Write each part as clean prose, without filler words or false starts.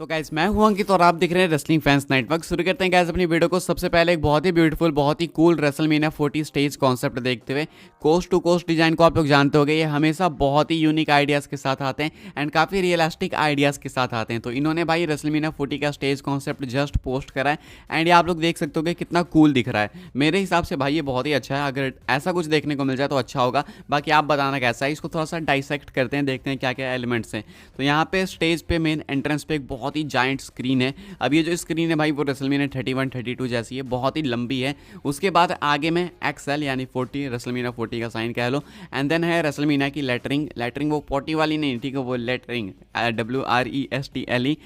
तो गाइस मैं हूं अंकित और आप दिख रहे हैं रेसलिंग फैंस नेटवर्क। शुरू करते हैं गाइस अपनी वीडियो को। सबसे पहले एक बहुत ही ब्यूटीफुल, बहुत ही कूल रेसलमेनिया 40 स्टेज कॉन्सेप्ट देखते हुए। कोस्ट टू कोस्ट डिजाइन को आप लोग जानते होंगे, ये हमेशा बहुत ही यूनिक आइडियाज़ के साथ आते हैं एंड काफ़ी रियलिस्टिक आइडियाज़ के साथ आते हैं। तो इन्होंने भाई रेसलमेनिया 40 का स्टेज कॉन्सेप्ट जस्ट पोस्ट करा है एंड ये आप लोग देख सकते हो कितना कूल दिख रहा है। मेरे हिसाब से भाई ये बहुत ही अच्छा है। अगर ऐसा कुछ देखने को मिल जाए तो अच्छा होगा। बाकी आप बताना कैसा है, इसको थोड़ा सा डाइसेक्ट करते हैं, देखते हैं क्या क्या एलिमेंट्स हैं। तो यहाँ पे स्टेज पे मेन एंट्रेंस पे एक बहुत ही जाइंट स्क्रीन है। अब ये जो स्क्रीन है भाई वो रेसलमेनिया 31 32 जैसी है, बहुत ही लंबी है। उसके बाद आगे में एक्सएल यानी 40 रेसलमेनिया 40 का साइन कह लो। एंड देन है रेसलमेनिया की लेटरिंग वो 40 वाली नहीं, ठीक है, वो लेटरिंग WRESTLEMANI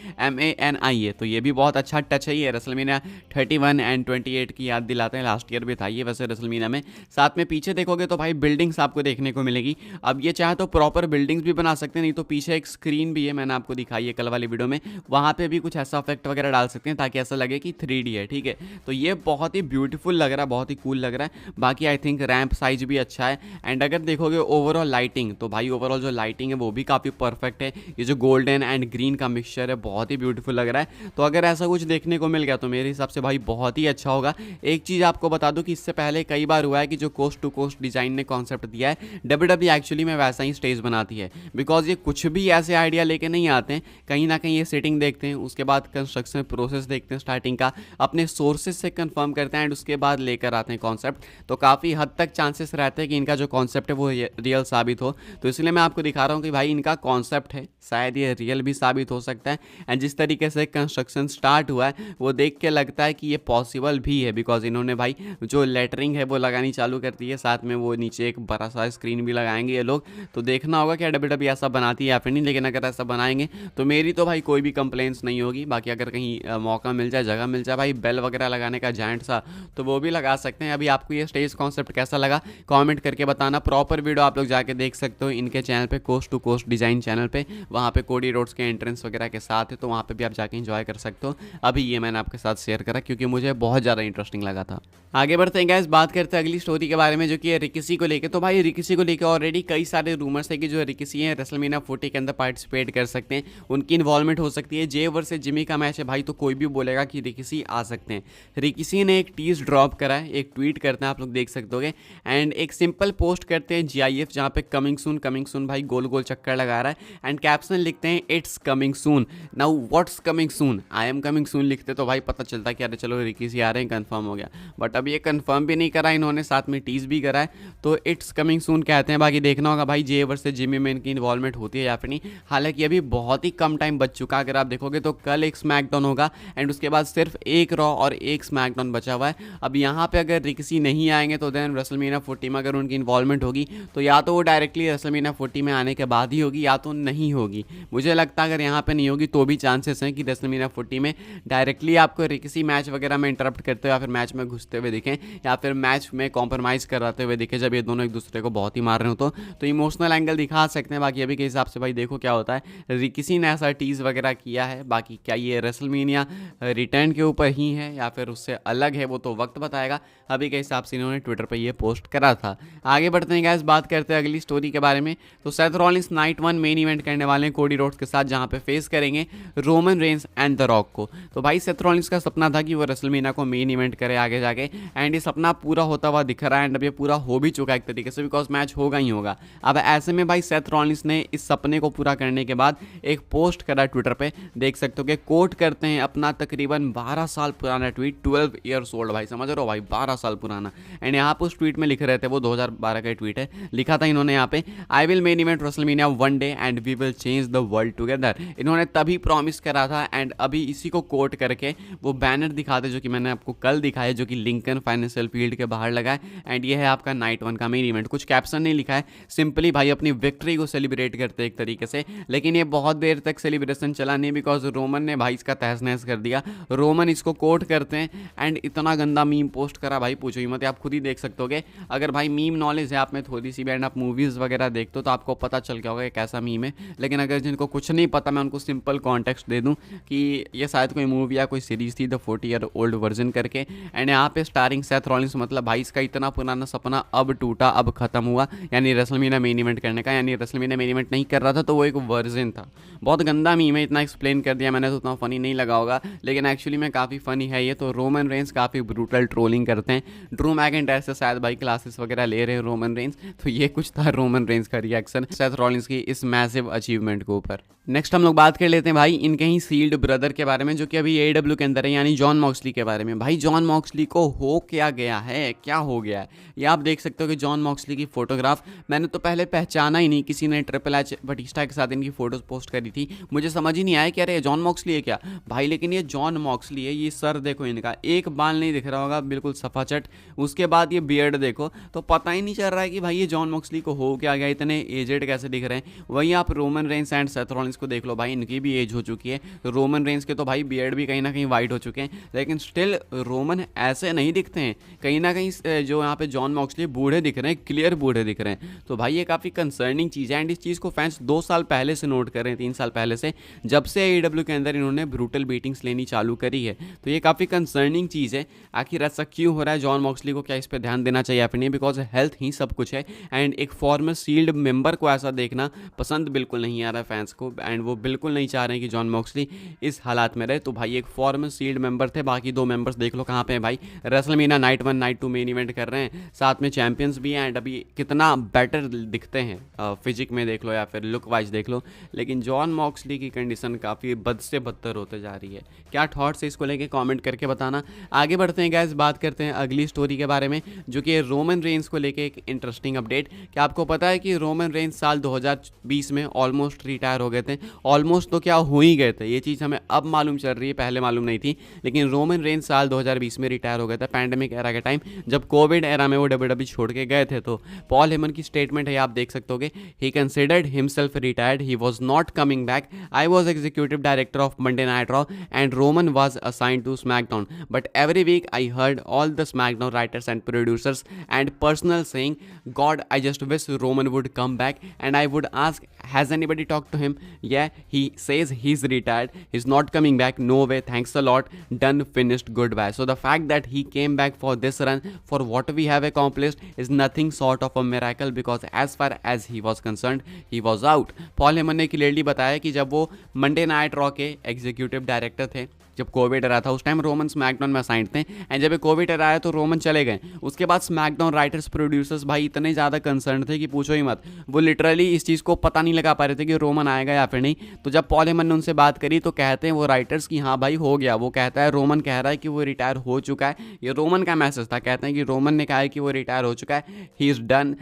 है। तो ये भी बहुत अच्छा टच है। ये रेसलमेनिया 31 एंड 28 की याद दिलाते हैं। लास्ट ईयर भी था ये वैसे रेसलमेनिया में। साथ में पीछे देखोगे तो भाई बिल्डिंग्स आपको देखने को मिलेगी। अब ये चाहे तो प्रॉपर बिल्डिंग्स भी बना सकते हैं, नहीं तो पीछे एक स्क्रीन भी है, मैंने आपको दिखाई है कल वाली वीडियो में। वहाँ पे भी कुछ ऐसा इफेक्ट वगैरह डाल सकते हैं ताकि ऐसा लगे कि 3D है, ठीक है। तो ये बहुत ही ब्यूटीफुल लग रहा है, बहुत ही कूल लग रहा है। बाकी आई थिंक रैंप साइज भी अच्छा है। एंड अगर देखोगे ओवरऑल लाइटिंग, तो भाई ओवरऑल जो लाइटिंग है वो भी काफ़ी परफेक्ट है। ये जो गोल्डन एंड ग्रीन का मिक्सचर है बहुत ही ब्यूटीफुल लग रहा है। तो अगर ऐसा कुछ देखने को मिल गया तो मेरे हिसाब से भाई बहुत ही अच्छा होगा। एक चीज़ आपको बता दूं कि इससे पहले कई बार हुआ है कि जो कोस्ट टू कोस्ट डिजाइन ने कॉन्सेप्ट दिया है, WWE एक्चुअली में वैसा ही स्टेज बनाती है। बिकॉज ये कुछ भी ऐसे आइडिया लेके नहीं आते हैं, कहीं ना कहीं ये सेटिंग देखते हैं, उसके बाद कंस्ट्रक्शन प्रोसेस देखते हैं स्टार्टिंग का, अपने सोर्सेज से कंफर्म करते हैं एंड उसके बाद लेकर आते हैं कॉन्सेप्ट। तो काफ़ी हद तक चांसेस रहते हैं कि इनका जो कॉन्सेप्ट है वो रियल साबित हो। तो इसलिए मैं आपको दिखा रहा हूँ कि भाई इनका कॉन्सेप्ट है, शायद ये रियल भी साबित हो सकता है। एंड जिस तरीके से कंस्ट्रक्शन स्टार्ट हुआ है वो देख के लगता है कि ये पॉसिबल भी है। बिकॉज इन्होंने भाई जो लेटरिंग है वो लगानी चालू कर दी है, साथ में वो नीचे एक बड़ा सा स्क्रीन भी लगाएंगे ये लोग। तो देखना होगा क्या WWE ऐसा बनाती है या फिर नहीं, लेकिन अगर ऐसा बनाएंगे तो मेरी तो भाई कोई भी कंप्लेंट्स नहीं होगी। बाकी अगर कहीं मौका मिल जाए, जगह मिल जाए भाई बेल वगैरह लगाने का जाइंट सा, तो वो भी लगा सकते हैं। अभी आपको ये स्टेज कॉन्सेप्ट कैसा लगा कमेंट करके बताना। प्रॉपर वीडियो आप लोग जाके देख सकते हो इनके चैनल पे, coast to coast design channel पे। वहाँ पे कोडी रोड्स के एंट्रेंस वगैरह के साथ है, तो वहाँ पे भी आप जाके एंजॉय कर सकते हो। अभी ये मैंने आपके साथ शेयर करा क्योंकि मुझे बहुत ज़्यादा इंटरेस्टिंग लगा था। आगे बढ़ते हैं गाइस, बात करते हैं अगली स्टोरी के बारे में जो कि है रिकिसी को लेकर। तो भाई रिकिसी को लेकर ऑलरेडी कई सारे रूमर्स है कि जो रिकिसी है रेसलमेनिया 40 के अंदर पार्टिसिपेट कर सकते हैं, उनकी इन्वॉल्वमेंट हो सकती है। जे वर्सेस जिमी का मैच है भाई, तो कोई भी बोलेगा कि रिकिसी आ सकते हैं। रिकिसी ने एक टीज ड्रॉप करा है, एक ट्वीट करते हैं, आप लोग देख सकते होगे। एंड एक सिंपल पोस्ट करते हैं GIF, जहाँ पे कमिंग सून भाई गोल गोल चक्कर लगा रहा है। एंड कैप्शन लिखते हैं it's coming soon. Now what's coming soon, I am coming soon लिखते तो भाई पता चलता कि अरे चलो रिकिसी आ रहे हैं, कंफर्म हो गया। बट अब ये कंफर्म भी नहीं करा इन्होंने, साथ में टीज भी करा है, तो इट्स कमिंग सून कहते हैं। बाकी देखना होगा भाई जे वर्सेस जिमी में इनकी इन्वॉल्वमेंट होती है या फिर नहीं। हालांकि अभी बहुत ही कम टाइम बच चुका है। अगर आप देखोगे तो कल एक स्मैकडाउन होगा एंड उसके बाद सिर्फ एक रॉ और एक स्मैकडाउन बचा हुआ है। अब यहाँ पे अगर रिकिसी नहीं आएंगे तो देन रेसलमेनिया 40 में अगर उनकी इन्वॉल्वमेंट होगी तो या तो वो डायरेक्टली रेसलमेनिया 40 में आने के बाद ही होगी या तो नहीं होगी। मुझे लगता है अगर यहाँ पे नहीं होगी तो भी चांसेस हैं कि रेसलमेनिया 40 में डायरेक्टली आपको रिकिसी मैच वगैरह में इंटरप्ट करते हुए या फिर मैच में घुसते हुए दिखें या फिर मैच में कॉम्प्रोमाइज़ कराते हुए दिखे, जब ये दोनों एक दूसरे को बहुत ही मार रहे हो तो इमोशनल एंगल दिखा सकते हैं। बाकी अभी के हिसाब से भाई देखो क्या होता है। रिकिसी ने ऐसा टीज वगैरह किया है, बाकी क्या ये रेसलमेनिया रिटर्न के ऊपर ही है या फिर उससे अलग है वो तो वक्त बताएगा। अभी के हिसाब से इन्होंने ट्विटर पर ये पोस्ट करा था। आगे बढ़ते हैं गाइस, बात करते हैं अगली स्टोरी के बारे में। तो Seth Rollins night 1 main event करने वाले हैं कोडी रोड्स के साथ, जहाँ पे फेस करेंगे Roman Reigns and the rock को। तो भाई सेथ रॉलिंस का सपना था कि वो रेसलमेनिया को मेन इवेंट करे आगे जाके, एंड ये सपना पूरा होता हुआ दिख रहा है। एंड अब ये पूरा हो भी चुका है एक तरीके से, बिकॉज मैच होगा ही होगा। अब ऐसे में भाई सेथ रॉलिंस ने इस सपने को पूरा करने के बाद एक पोस्ट करा ट्विटर पे, देख सकते हो कि कोट करते हैं अपना तकरीबन 12 साल पुराना ट्वीट, 12 ईयर्स ओल्ड भाई, समझ रहे हो भाई, 12 साल पुराना। एंड यहाँ पे उस ट्वीट में लिख रहे थे, वो 2012 का ट्वीट है, लिखा था इन्होंने यहाँ पे, I will main event WrestleMania one day and we will change the world together. इन्होंने तभी प्रॉमिस करा था एंड अभी इसी को कोट करके वो बैनर दिखाते जो कि मैंने आपको कल दिखाया, जो कि लिंकन फाइनेंशियल फील्ड के बाहर लगा है। एंड ये है आपका नाइट 1 का मेन इवेंट। कुछ कैप्शन नहीं लिखा है, सिंपली भाई अपनी विक्ट्री को सेलिब्रेट करते एक तरीके से। लेकिन ये बहुत देर तक सेलिब्रेशन चला नहीं, बिकॉज रोमन ने भाई इसका तहस नहस कर दिया। रोमन इसको कोट करते हैं एंड इतना गंदा मीम पोस्ट करा भाई, पूछो ही मत। आप खुद ही देख सकते होगे, अगर भाई मीम नॉलेज है आप में थोड़ी सी भी एंड आप मूवीज़ वगैरह देखते हो तो आपको पता चल गया होगा कि कैसा मीम है। लेकिन अगर जिनको कुछ नहीं पता, मैं उनको सिंपल कॉन्टेक्स्ट दे दूँ कि ये शायद कोई मूवी या कोई सीरीज थी, द 40 ईयर ओल्ड वर्जन करके। एंड यहाँ पे स्टारिंग सेथ रॉलिंस, मतलब भाई इसका इतना पुराना सपना अब टूटा, अब खत्म हुआ। यानी रेसलमेनिया मेन इवेंट करने का, यानी रेसलमेनिया मेन इवेंट नहीं कर रहा था तो वो एक वर्जन था। बहुत गंदा मीम है, इतना एक्सप्लेन कर दिया मैंने तो उतना फ़नी नहीं लगा होगा, लेकिन एक्चुअली में काफ़ी फ़नी है ये। तो रोमन रेंस काफ़ी ब्रूटल ट्रोलिंग करते हैं, ड्रू मैकिंटायर से शायद भाई क्लासेस वगैरह ले रहे हैं रोमन रेंस। तो ये कुछ था रोमन रेंस का रिएक्शन सेथ रॉलिंस की इस मैसिव अचीवमेंट के ऊपर। नेक्स्ट हम लोग बात कर लेते हैं भाई इनके ही सील्ड ब्रदर के बारे में, जो कि अभी AEW के अंदर है, यानी जॉन मॉक्सली के बारे में। भाई जॉन मॉक्सली को हो क्या गया है, क्या हो गया है, ये आप देख सकते हो कि जॉन मॉक्सली की फोटोग्राफ मैंने तो पहले पहचाना ही नहीं, किसी ने ट्रिपल एच बटिस्टा के साथ इनकी फोटोज पोस्ट करी थी, मुझे समझ ही नहीं आया कि अरे जॉन मॉक्सली है क्या भाई, लेकिन ये जॉन मॉक्सली है। ये सर देखो इनका, एक बाल नहीं दिख रहा होगा, बिल्कुल सफाचट। उसके बाद ये बियर्ड देखो, तो पता ही नहीं चल रहा है कि भाई ये जॉन मॉक्सली को हो क्या गया, इतने एजेड कैसे दिख रहे हैं। वहीं आप Roman Reigns and Seth Rollins को देख लो भाई, इनकी भी एज हो चुकी है। रोमन रेंस के तो भाई बियर्ड भी कहीं ना कहीं वाइट हो चुके हैं, लेकिन स्टिल रोमन ऐसे नहीं दिखते हैं। कहीं ना कहीं जो यहाँ पे जॉन मॉक्सली बूढ़े दिख रहे हैं, क्लियर बूढ़े दिख रहे हैं। तो भाई ये काफ़ी कंसर्निंग चीज़ है, एंड इस चीज़ को फैंस 2 साल पहले से नोट कर रहे हैं, 3 साल पहले से, जब से AEW के अंदर इन्होंने ब्रूटल बीटिंग्स लेनी चालू करी है। तो ये काफ़ी कंसर्निंग चीज़ है। आखिर ऐसा क्यों हो रहा है, जॉन मॉक्सली को क्या इस पर ध्यान देना चाहिए अपने, बिकॉज हेल्थ ही सब कुछ है। एंड एक फॉर्मर सील्ड मेंबर को ऐसा देखना पसंद बिल्कुल नहीं आ रहा है फैंस को, एंड वो बिल्कुल नहीं चाह रहे हैं कि जॉन मॉक्सली इस हालात में रहे। तो भाई एक फॉर्मर सील्ड मेंबर थे, बाकी 2 मेंबर्स देख लो कहाँ पे हैं भाई, WrestleMania night 1 night 2 main event कर रहे हैं, साथ में चैंपियंस भी हैं, एंड अभी कितना बेटर दिखते हैं फिजिक में देख लो या फिर लुक वाइज देख लो। लेकिन जॉन मॉक्सली की कंडीशन काफ़ी बद से बदतर होते जा रही है। क्या थॉट्स है इसको लेके कमेंट करके बताना। आगे बढ़ते हैं गाइस, बात करते हैं अगली स्टोरी के बारे में, जो कि रोमन रेंस को लेके एक इंटरेस्टिंग अपडेट। क्या आपको पता है कि रोमन रेंस साल 2020 में ऑलमोस्ट रिटायर हो गए थे, ऑलमोस्ट तो क्या हो ही गए थे, ये चीज़ हमें अब मालूम चल रही है, पहले मालूम नहीं थी। लेकिन रोमन रेंस साल 2020 में रिटायर हो गए थे पैंडेमिक एरा के टाइम, जब कोविड एरा में वो WWE छोड़ के गए थे। तो पॉल हेमन की स्टेटमेंट है, आप देख सकते होगे, he considered himself retired, he was not coming back, I was executive director of Monday Night Raw and Roman was assigned to SmackDown, but every week I heard all the SmackDown writers and producers and personnel saying, God, I just wish Roman would come back, and I would ask, has anybody talked to him? Yeah, he says he's retired, he's not coming back, no way, thanks a lot, done, finished, goodbye. So the fact that he came back for this run, for what we have accomplished, is nothing sort of a miracle, because as far as he was concerned, he was out. Paul Heyman ने clearly बताया कि जब वो Monday Night raw के executive director थे, जब Covid era था, उस टाइम रोमन स्मैकडाउन में असाइंड थे, एंड जब कोविड एरा आया तो रोमन चले गए। उसके बाद स्मैकडाउन राइटर्स प्रोड्यूसर्स भाई इतने ज़्यादा कंसर्न थे कि पूछो ही मत, वो लिटरली इस चीज़ को पता नहीं लगा पा रहे थे कि रोमन आएगा या फिर नहीं। तो जब पॉल हेमन ने उनसे बात करी तो कहते हैं वो राइटर्स की हाँ भाई हो गया, वो कहता है रोमन कह रहा है कि वो रिटायर हो चुका है, ये रोमन का मैसेज था, कहते हैं कि रोमन ने कहा है कि वो रिटायर हो चुका है, he is done,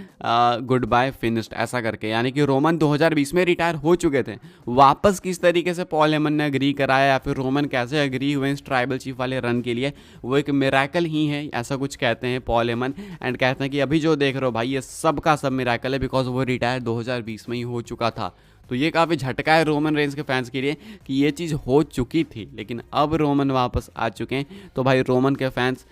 goodbye, finished, ऐसा करके। यानी कि रोमन 2020 में रिटायर हो चुके थे। वापस किस तरीके से पॉल हेमन ने अग्री कराया या फिर रोमन कैसे अग्री हुए इस ट्राइबल चीफ वाले रन के लिए, वो एक मिराकल ही है, ऐसा कुछ कहते हैं पॉल हेमन। एंड कहते हैं कि अभी जो देख रहे हो भाई ये सब का सब मिराकल है, बिकॉज वो रिटायर 2020 में ही हो चुका था। तो ये काफ़ी झटका है रोमन रेंस के फैंस के लिए कि ये चीज़ हो चुकी थी, लेकिन अब रोमन वापस आ चुके हैं। तो भाई रोमन के फैंस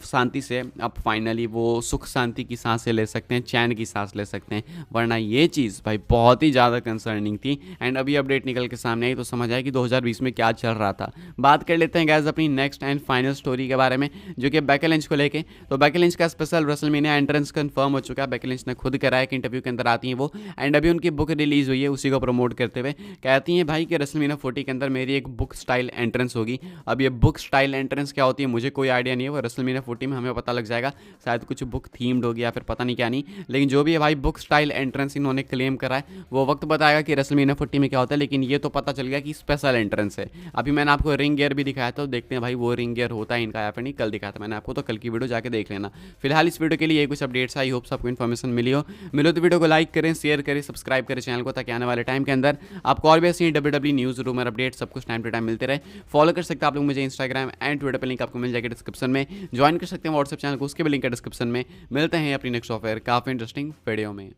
शांति से अब फाइनली वो सुख शांति की सांसें ले सकते हैं, चैन की सांस ले सकते हैं, वरना ये चीज़ भाई बहुत ही ज़्यादा कंसर्निंग थी। एंड अभी अपडेट निकल के सामने आई तो समझ आया कि 2020 में क्या चल रहा था। बात कर लेते हैं गैस अपनी नेक्स्ट एंड फाइनल स्टोरी के बारे में, जो कि बेकी लिंच को लेके। तो बेकी लिंच का स्पेशल रेसलमेनिया एंट्रेंस कंफर्म हो चुका है, बेकी लिंच ने खुद कराया कि इंटरव्यू के अंदर आती हैं वो, एंड अभी उनकी बुक रिलीज़ हुई है, उसी को प्रमोट करते हुए कहती हैं भाई कि रेसलमेनिया 40 के अंदर मेरी एक बुक स्टाइल एंट्रेंस होगी। अब ये बुक स्टाइल एंट्रेंस क्या होती है मुझे कोई आइडिया नहीं है, वो रेसलमेनिया 40 में हमें पता लग जाएगा, शायद कुछ बुक थीम्ड होगी या फिर पता नहीं क्या नहीं, लेकिन जो भी है भाई बुक स्टाइल एंट्रेंस इन्होंने क्लेम करा है, वो वक्त बताएगा कि रेसलमेनिया 40 में क्या होता है। लेकिन ये तो पता चल गया कि स्पेशल एंट्रेंस है। अभी मैंने आपको रिंग गियर भी दिखाया था, तो देखते हैं भाई वो रिंग गियर होता है इनका या फिर नहीं, कल दिखाया था मैंने आपको, तो कल की वीडियो जाके देख लेना। फिलहाल इस वीडियो के लिए कुछ अपडेट्स, आई होप आपको इन्फॉर्मेशन मिलो तो वीडियो को लाइक करें, शेयर करें, सब्सक्राइब करें चैनल को, ताकि आने वाले टाइम के अंदर आपको और भी ऐसी WWE न्यूज़ रूमर अपडेट सब कुछ टाइम टू टाइम मिलते रहे। फॉलो कर सकते हैं आप लोग मुझे इंस्टाग्राम एंड ट्विटर पर, लिंक आपको मिल जाएगा डिस्क्रिप्शन में। ज्वाइन कर सकते हैं व्हाट्सएप चैनल को, उसके भी लिंक है डिस्क्रिप्शन में। मिलते हैं अपनी नेक्स्ट ऑफर काफ़ी इंटरेस्टिंग वीडियो में।